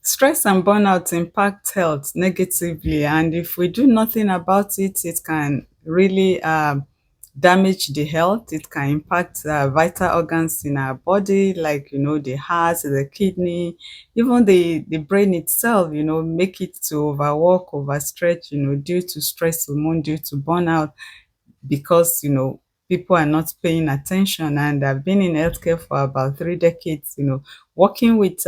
Stress and burnout impact health negatively, and if we do nothing about it, it can really damage the health. It can impact vital organs in our body, like the heart, the kidney, even the brain itself. Make it to overwork, overstretch. Due to stress hormone, due to burnout, because people are not paying attention. And I've been in healthcare for about 3 decades, working with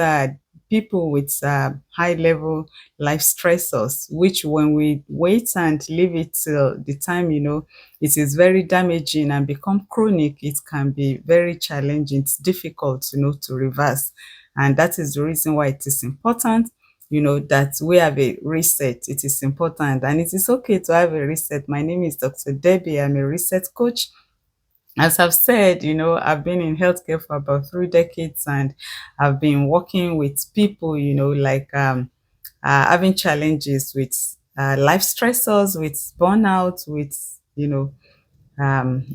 people with high level life stressors, which when we wait and leave it till the time, it is very damaging and become chronic. It can be very challenging. It's difficult, to reverse. And that is the reason why it is important, that we have a reset. It is important, and it is okay to have a reset. My name is Dr. Debbie. I'm a reset coach. As I've said, I've been in healthcare for about 3 decades, and I've been working with people, like having challenges with life stressors, with burnout, with,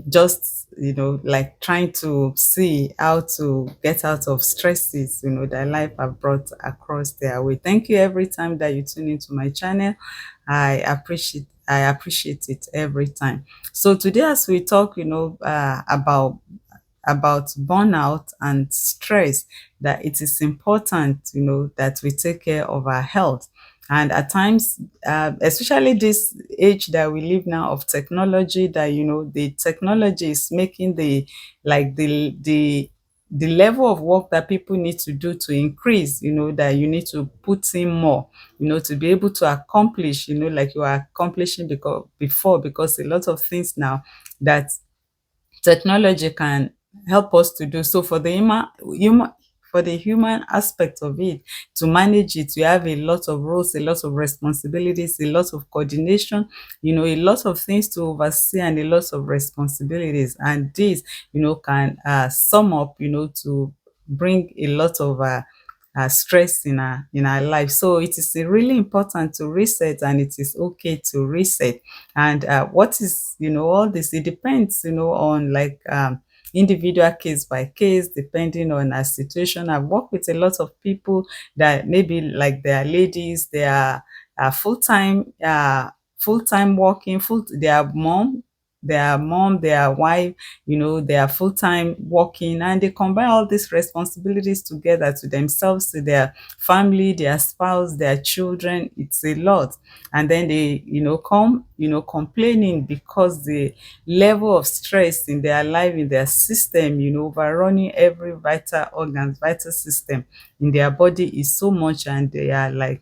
just like trying to see how to get out of stresses that life have brought across their way. Thank you every time that you tune into my channel. I appreciate it every time. So today, as we talk, about burnout and stress, that it is important, that we take care of our health. And at times, especially this age that we live now of technology, that the technology is making the level of work that people need to do to increase, that you need to put in more, to be able to accomplish, like you are accomplishing before, because a lot of things now that technology can help us to do. So for the human aspect of it, to manage it, you have a lot of roles, a lot of responsibilities, a lot of coordination, a lot of things to oversee, and a lot of responsibilities. And this, can sum up, to bring a lot of stress in our life. So it is really important to reset, and it is okay to reset. And what is, all this, it depends, on, like, individual case by case, depending on our situation. I've worked with a lot of people that maybe, like, they are ladies, they are full-time working, they are mom, they are wife, they are full-time working, and they combine all these responsibilities together, to themselves, to their family, their spouse, their children. It's a lot. And then they, come, complaining because the level of stress in their life, in their system, overrunning every vital organ, vital system in their body is so much, and they are like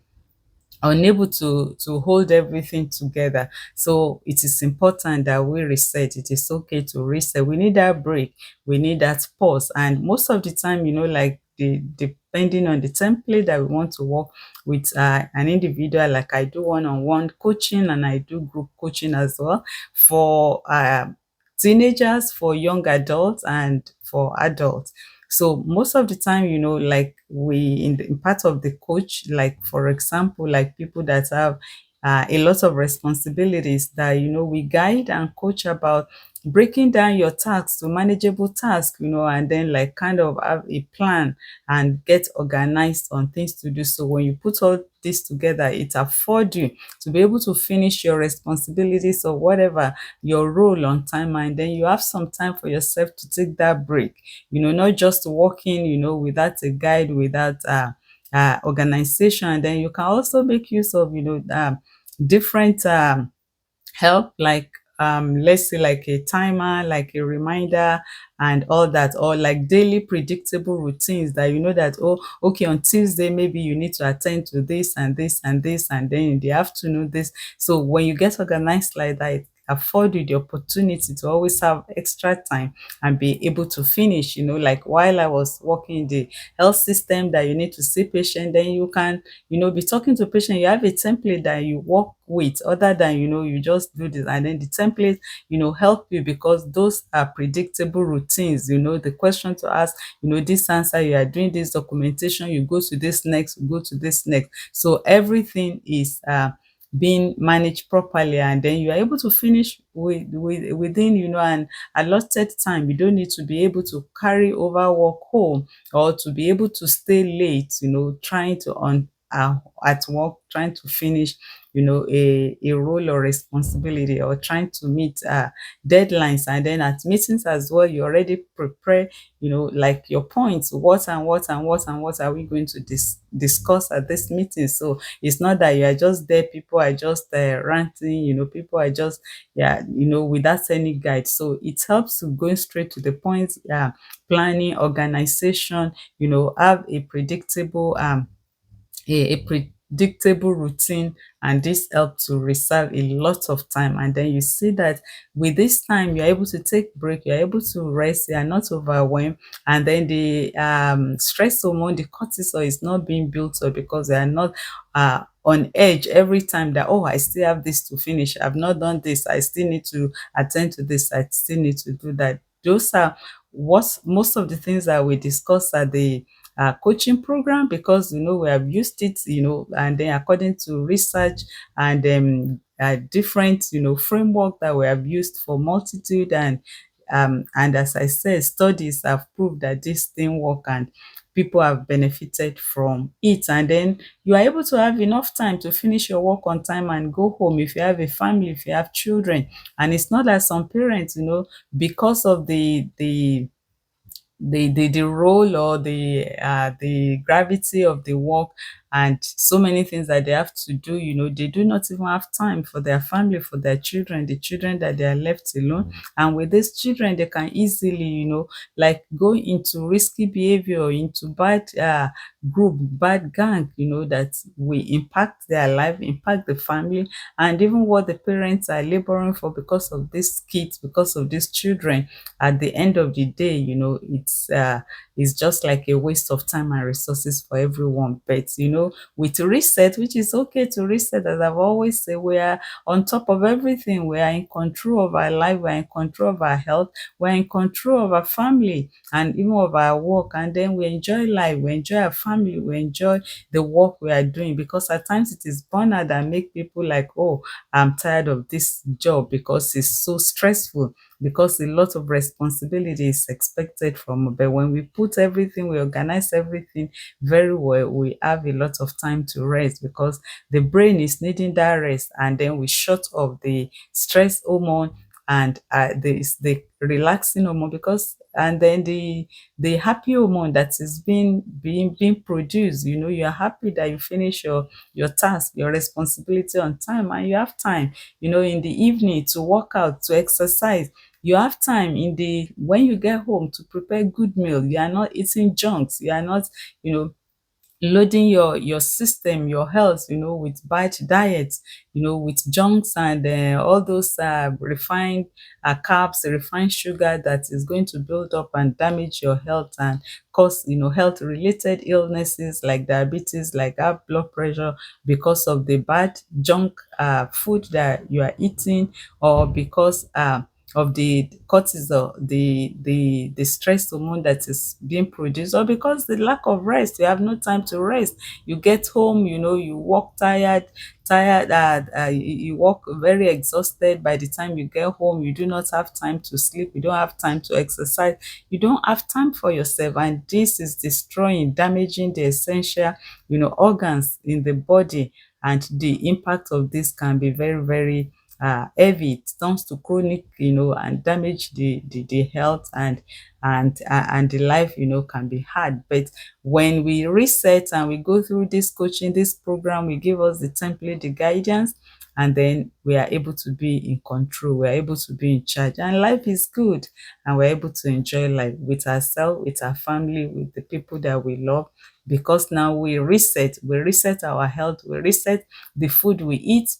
unable to hold everything together. So it is important that we reset. It is okay to reset. We need that break. We need that pause. And most of the time, like, depending on the template that we want to work with an individual, like, I do one-on-one coaching, and I do group coaching as well, for teenagers, for young adults, and for adults. So most of the time, like, we in part of the coach, like, for example, like, people that have a lot of responsibilities, that we guide and coach about breaking down your tasks to manageable tasks, and then, like, kind of have a plan and get organized on things to do. So when you put all this together, it affords you to be able to finish your responsibilities or whatever your role on time, and then you have some time for yourself to take that break, not just working, without a guide, without organization. And then you can also make use of, different help, like, let's say, like a timer, like a reminder, and all that, or like daily predictable routines, that that, oh, okay, on Tuesday maybe you need to attend to this and this and this, and then in the afternoon this. So when you get organized like that, it afford you the opportunity to always have extra time and be able to finish. Like, while I was working in the health system, that you need to see patient, then you can, be talking to patient. You have a template that you work with, other than, you just do this, and then the template, help you, because those are predictable routines. The question to ask, this answer, you are doing this documentation, you go to this next, you go to this next. So everything is being managed properly, and then you are able to finish within, an allotted time. You don't need to be able to carry over work home, or to be able to stay late, trying to at work, trying to finish, a role or responsibility, or trying to meet deadlines. And then at meetings as well, you already prepare, like your points, what and what and what and what are we going to discuss at this meeting. So it's not that you are just there, people are just ranting, people are just, yeah, without any guide. So it helps to going straight to the point. Planning, organization, have a predictable a predictable routine, and this helps to reserve a lot of time. And then you see that with this time you're able to take break, you're able to rest, you are not overwhelmed. And then the stress hormone, the cortisol, is not being built up because they are not on edge every time that, oh, I still have this to finish, I've not done this, I still need to attend to this, I still need to do that. Those are what most of the things that we discuss at the coaching program, because we have used it, and then according to research and different framework that we have used for multitude, and as I said, studies have proved that this thing work, and people have benefited from it. And then you are able to have enough time to finish your work on time and go home if you have a family, if you have children. And it's not that some parents, because of the role or the gravity of the work, and so many things that they have to do, they do not even have time for their family, for their children, the children that they are left alone. And with these children, they can easily, like go into risky behavior, into bad group, bad gang, that will impact their life, impact the family, and even what the parents are laboring for because of these kids, because of these children. At the end of the day, it's just like a waste of time and resources for everyone. But with reset, which is okay to reset, as I've always said, we are on top of everything. We are in control of our life, we are in control of our health, we're in control of our family, and even of our work. And then we enjoy life, we enjoy our family, we enjoy the work we are doing. Because at times it is burnout that make people like, oh, I'm tired of this job because it's so stressful, because a lot of responsibility is expected from us. But when we put everything, we organize everything very well, we have a lot of time to rest, because the brain is needing that rest. And then we shut off the stress hormone and the relaxing hormone, because and then the happy hormone that is being produced. You're happy that you finish your task, your responsibility on time, and you have time, in the evening to work out, to exercise. You have time in the when you get home to prepare good meal. You are not eating junks, you are not, you know loading your system, your health, with bad diets, with junks and all those refined carbs, refined sugar that is going to build up and damage your health and cause, health related illnesses like diabetes, like high blood pressure, because of the bad junk food that you are eating, or because of the cortisol, the stress hormone that is being produced, or because the lack of rest, you have no time to rest. You get home, you work tired, you work very exhausted. By the time you get home, you do not have time to sleep, you don't have time to exercise, you don't have time for yourself. And this is destroying, damaging the essential, organs in the body. And the impact of this can be very, very heavy. It turns to chronic, and damage the health, and the life, can be hard. But when we reset and we go through this coaching, this program, we give us the template, the guidance, and then we are able to be in control, we are able to be in charge, and life is good. And we're able to enjoy life with ourselves, with our family, with the people that we love, because now we reset our health, we reset the food we eat.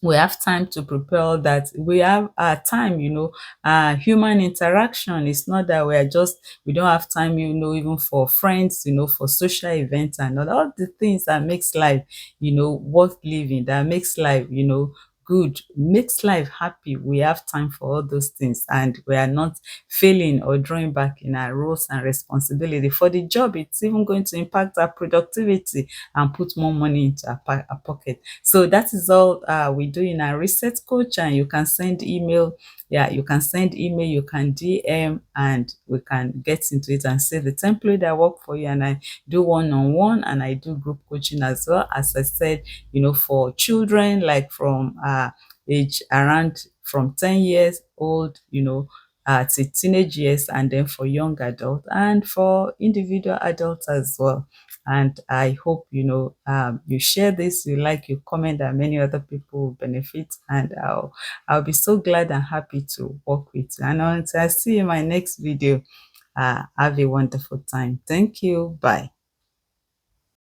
We have time to prepare all that. We have our time, human interaction. It's not that we don't have time, even for friends, for social events and all the things that makes life, worth living, that makes life, good, makes life happy, we have time for all those things, and we are not failing or drawing back in our roles and responsibility for the job. It's even going to impact our productivity and put more money into our pocket. So that is all we do in our research coach. And you can send email. Yeah, you can send email, you can DM, and we can get into it and say the template that work for you. And I do one-on-one, and I do group coaching as well. As I said, for children, like from age around from 10 years old, to teenage years, and then for young adult and for individual adults as well. And I hope you share this, you like, you comment, that many other people will benefit, and I'll be so glad and happy to work with you. And until I see you in my next video, have a wonderful time. Thank you. Bye.